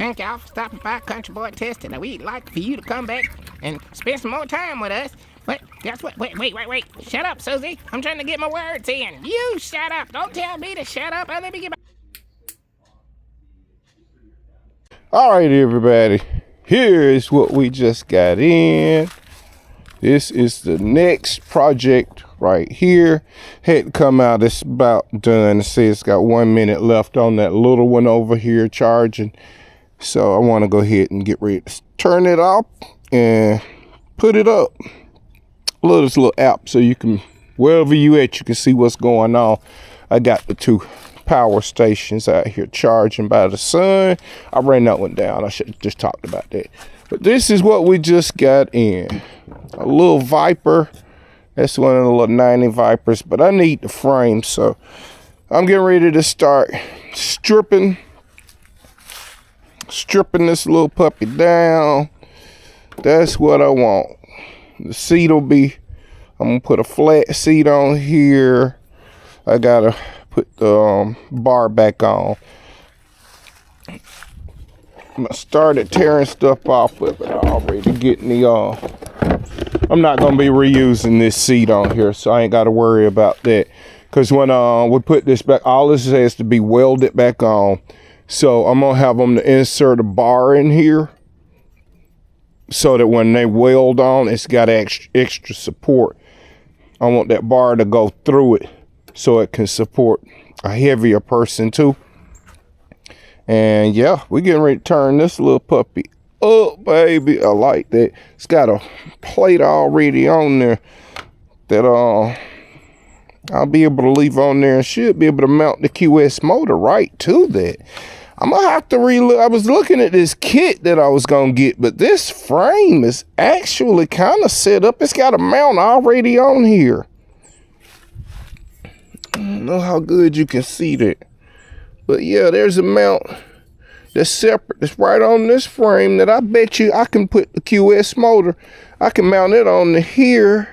thank y'all for stopping by Country Boy Testing. Now, we'd like for you to come back and spend some more time with us. But guess what? Wait. Shut up, Susie. I'm trying to get my words in. You shut up. Don't tell me to shut up. Let me get my... All right, everybody. Here is what we just got in. This is the next project right here. Had to come out. It's about done. It says it's got 1 minute left on that little one over here charging. So I want to go ahead and get ready to turn it off and put it up. This little app so you can, wherever you at, you can see what's going on. I got the 2 power stations out here charging by the sun. I ran that one down. I should have just talked about that. But this is what we just got in. A little Viper. That's one of the little 90 Vipers. But I need the frame, so I'm getting ready to start stripping this little puppy down. That's what I want. The seat will be, I'm gonna put a flat seat on here. I gotta put the bar back on. I started tearing stuff off of it already, getting the I'm not gonna be reusing this seat on here, so I ain't gotta worry about that. Cause when we put this back, all this has to be welded back on. So I'm gonna have them to insert a bar in here so that when they weld on, it's got extra support. I want that bar to go through it so it can support a heavier person too. And yeah, we're getting ready to turn this little puppy up, baby. I like that. It's got a plate already on there that I'll be able to leave on there and should be able to mount the QS motor right to that. I'm gonna have to relook. I was looking at this kit that I was gonna get, but this frame is actually kind of set up. It's got a mount already on here. I don't know how good you can see that. But yeah, there's a mount that's separate. It's right on this frame that I bet you I can put the QS motor. I can mount it on the here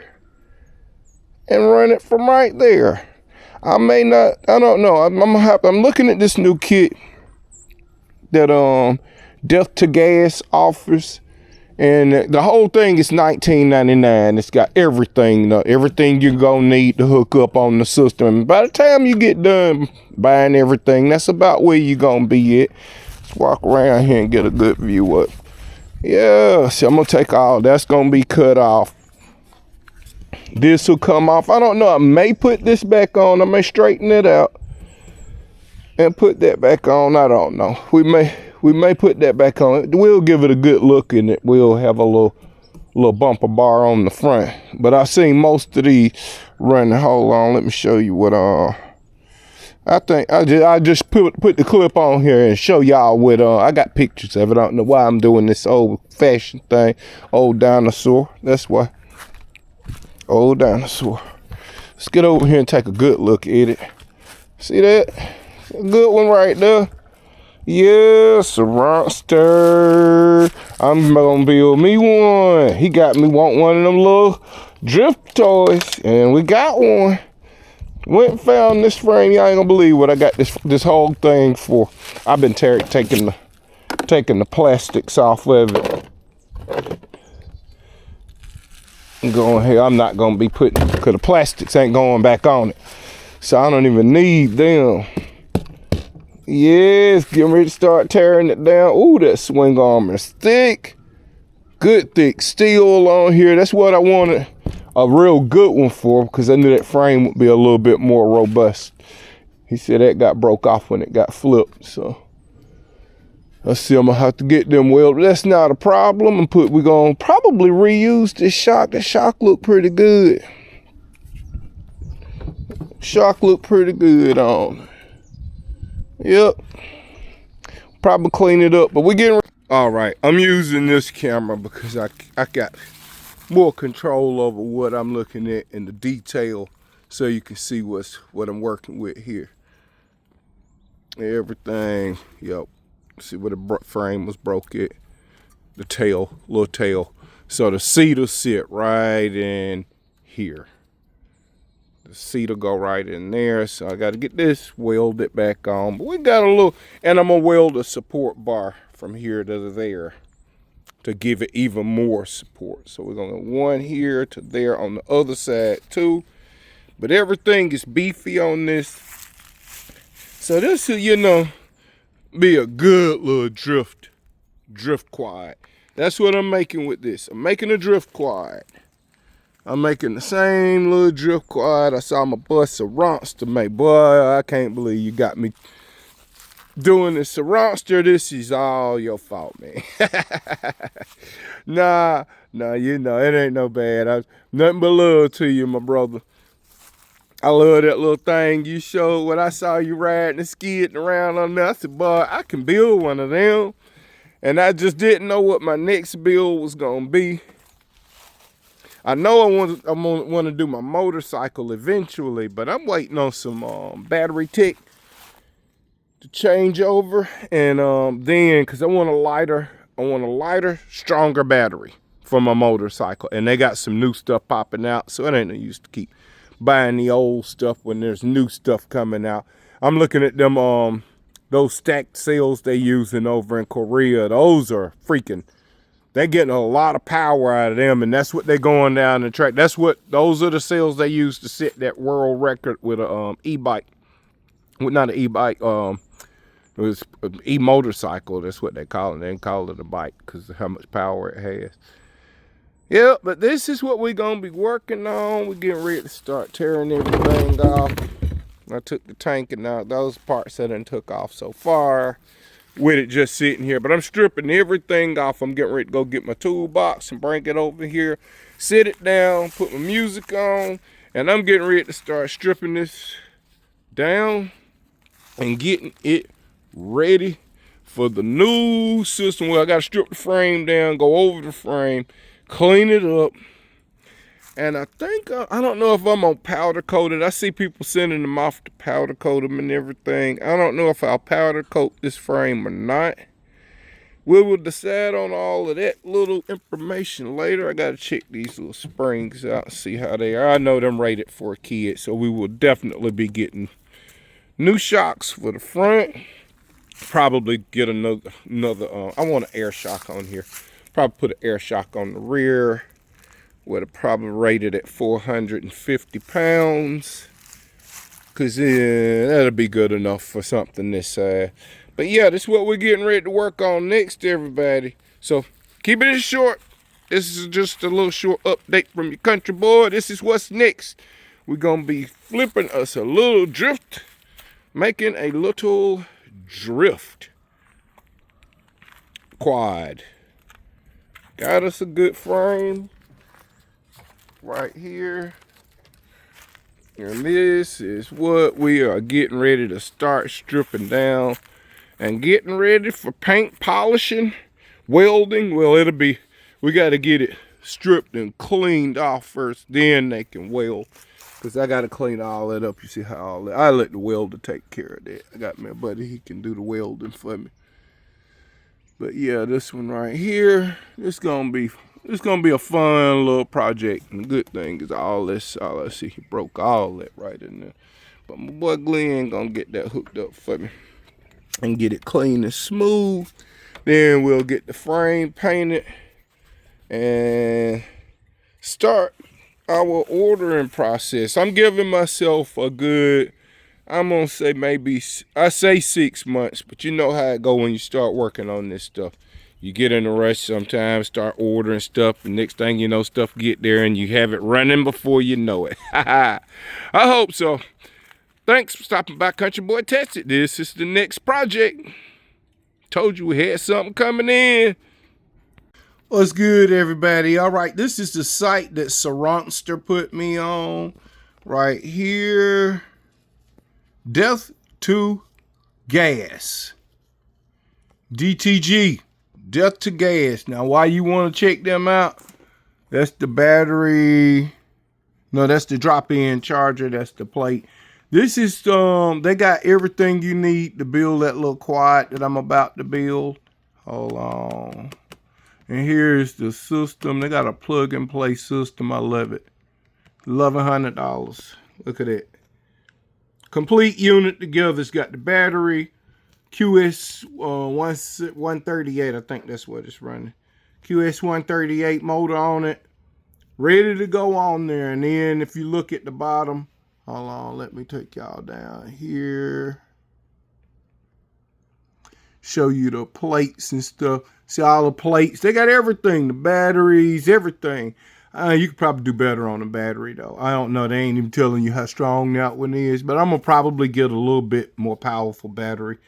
and run it from right there. I may not, I don't know. I'm looking at this new kit that Death to Gas offers. And the whole thing is $19.99. It's got everything, everything you're gonna need to hook up on the system. And by the time you get done buying everything, that's about where you're gonna be at. Let's walk around here and get a good view of it. Yeah, so I'm gonna take all that's gonna be cut off. This will come off. I don't know. I may put this back on. I may straighten it out and put that back on. I don't know. We may put that back on. We'll give it a good look in it. We'll have a little bumper bar on the front. But I've seen most of these running. Hold on, let me show you what I think I just put the clip on here and show y'all what I got pictures of it. I don't know why I'm doing this old fashioned thing. Old dinosaur. That's why. Old dinosaur. Let's get over here and take a good look at it. See that? A good one right there. Yes, a roster. I'm gonna build me one. He got me want one of them little drift toys, and we got one. Went and found this frame. Y'all ain't gonna believe what I got this whole thing for. I've been taking the plastics off of it. Going here, I'm not gonna be putting, because the plastics ain't going back on it, so I don't even need them. Yes, getting ready to start tearing it down. Ooh, that swing arm is thick. Good thick steel on here. That's what I wanted a real good one for, because I knew that frame would be a little bit more robust. He said that got broke off when it got flipped, so let's see. I'm gonna have to get them welded. That's not a problem. We're gonna probably reuse this shock. The shock look pretty good. Shock look pretty good on. Yep. Probably clean it up, but we're getting. All right, I'm using this camera because I got more control over what I'm looking at in the detail, so you can see what I'm working with here. Everything. Yep. See where the frame was broke at. The tail, little tail. So the seat will sit right in here. The seat will go right in there. So I got to get this welded back on. But we got a little, and I'm going to weld a support bar from here to there to give it even more support. So we're gonna go one here to there on the other side too. But everything is beefy on this. So this will, you know, be a good little drift quad. That's what I'm making with this. I'm making a drift quad. I'm making the same little drift quad I saw my boy Sarantster to make. Boy, I can't believe you got me doing this. Sarantster, this is all your fault, man. Nah, you know, it ain't no bad. Nothing but love to you, my brother. I love that little thing you showed when I saw you riding and skidding around on there. I said, boy, I can build one of them. And I just didn't know what my next build was gonna be. I know I want to do my motorcycle eventually, but I'm waiting on some battery tech to change over, and then because I want a lighter, stronger battery for my motorcycle, and they got some new stuff popping out, so it ain't no use to keep buying the old stuff when there's new stuff coming out. I'm looking at them those stacked cells they using over in Korea. Those are freaking. They're getting a lot of power out of them, and that's what they're going down the track. Those are the cells they use to set that world record with a e-bike. Well, not an e-bike, it was an e-motorcycle. That's what they call it. They didn't call it a bike because of how much power it has. Yeah, but this is what we're going to be working on. We're getting ready to start tearing everything off. I took the tank and now those parts that I took off so far, with it just sitting here. But I'm stripping everything off. I'm getting ready to go get my toolbox and bring it over here, sit it down, put my music on, and I'm getting ready to start stripping this down and getting it ready for the new system. Well, I got to strip the frame down, go over the frame, clean it up. And I think, I don't know if I'm gonna powder coat it. I see people sending them off to powder coat them and everything. I don't know if I'll powder coat this frame or not. We will decide on all of that little information later. I gotta check these little springs out and see how they are. I know them rated for a kid, so we will definitely be getting new shocks for the front. Probably get another. I want an air shock on here. Probably put an air shock on the rear. Would have probably rated at 450 pounds. Because that'll be good enough for something this size. But yeah, this is what we're getting ready to work on next, everybody. So keep it short. This is just a little short update from your country boy. This is what's next. We're going to be flipping us a little drift. Making a little drift quad. Got us a good frame. Right here, and this is what we are getting ready to start stripping down and getting ready for paint polishing, welding. Well, we got to get it stripped and cleaned off first, then they can weld, because I got to clean all that up. You see how all that, I let the welder take care of that. I got my buddy, he can do the welding for me. But yeah, this one right here, it's gonna be a fun little project. And the good thing is all this, I see he broke all that right in there. But my boy Glenn gonna get that hooked up for me and get it clean and smooth. Then we'll get the frame painted and start our ordering process. I'm giving myself a good, I'm gonna say I say 6 months, but you know how it go when you start working on this stuff. You get in a rush sometimes, start ordering stuff, and next thing you know, stuff get there and you have it running before you know it. I hope so. Thanks for stopping by Country Boy Tested. This is the next project. Told you we had something coming in. What's good, everybody? All right, this is the site that Sarantster put me on. Right here. Death to Gas. DTG. Death to Gas. Now, why you want to check them out? That's the battery. No, that's the drop-in charger. That's the plate. This is, they got everything you need to build that little quad that I'm about to build. Hold on. And here's the system. They got a plug-and-play system. I love it. $1,100. Look at it. Complete unit together. It's got the battery, QS 138, I think that's what it's running. QS 138 motor on it. Ready to go on there. And then if you look at the bottom, hold on, let me take y'all down here. Show you the plates and stuff. See all the plates. They got everything. The batteries, everything. You could probably do better on the battery, though. I don't know. They ain't even telling you how strong that one is. But I'm going to probably get a little bit more powerful battery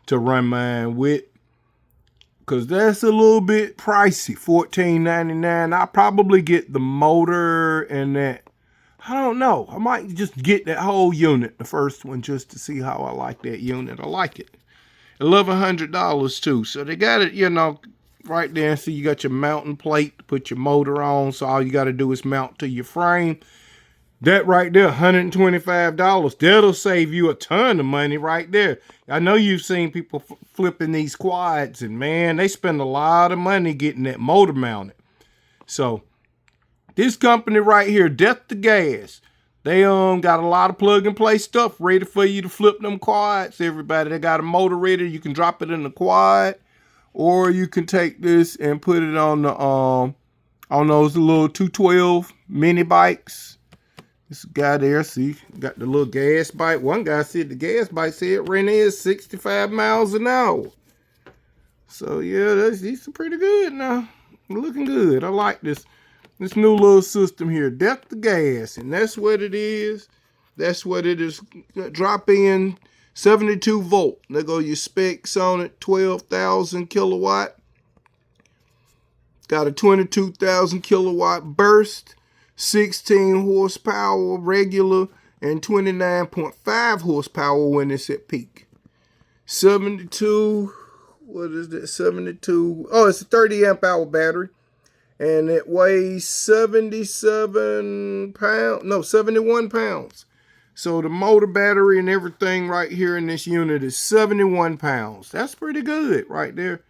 to run mine with. Because that's a little bit pricey. $14.99. I'll probably get the motor and that. I don't know. I might just get that whole unit, the first one, just to see how I like that unit. I like it. $1,100 too. So they got it, you know, right there. So you got your mounting plate to put your motor on. So all you got to do is mount to your frame. That right there, $125. That'll save you a ton of money right there. I know you've seen people flipping these quads, and man, they spend a lot of money getting that motor mounted. So this company right here, Death to Gas, they got a lot of plug and play stuff ready for you to flip them quads. Everybody, they got a motor ready. You can drop it in the quad, or you can take this and put it on the on those little 212 mini bikes. This guy there, see, got the little gas bike. One guy said the gas bike said ran is 65 miles an hour. So yeah, these are pretty good now. Looking good. I like this new little system here. Death to Gas, and that's what it is. That's what it is. Drop in 72 volt. There go your specs on it. 12,000 kilowatt. Got a 22,000 kilowatt burst. 16 horsepower regular, and 29.5 horsepower when it's at peak. 72, what is that? 72, oh, it's a 30 amp hour battery. And it weighs 71 pounds. So the motor, battery, and everything right here in this unit is 71 pounds. That's pretty good right there.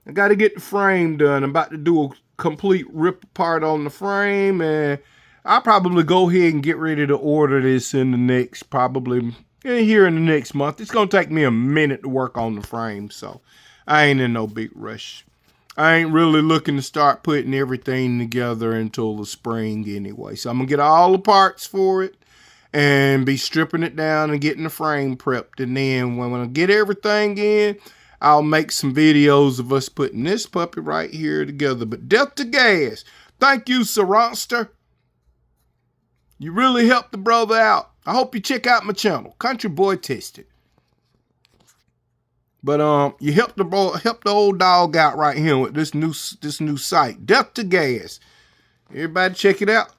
I got to get the frame done. I'm about to do a complete rip apart on the frame, and I'll probably go ahead and get ready to order this in the next, probably here in the next month. It's going to take me a minute to work on the frame, so I ain't in no big rush. I ain't really looking to start putting everything together until the spring anyway. So I'm going to get all the parts for it and be stripping it down and getting the frame prepped. And then when I get everything in, I'll make some videos of us putting this puppy right here together. But Death to Gas, thank you, Saronster. You really helped the brother out. I hope you check out my channel, Country Boy Tested. But you helped the old dog out right here with this new site, Death to Gas. Everybody check it out.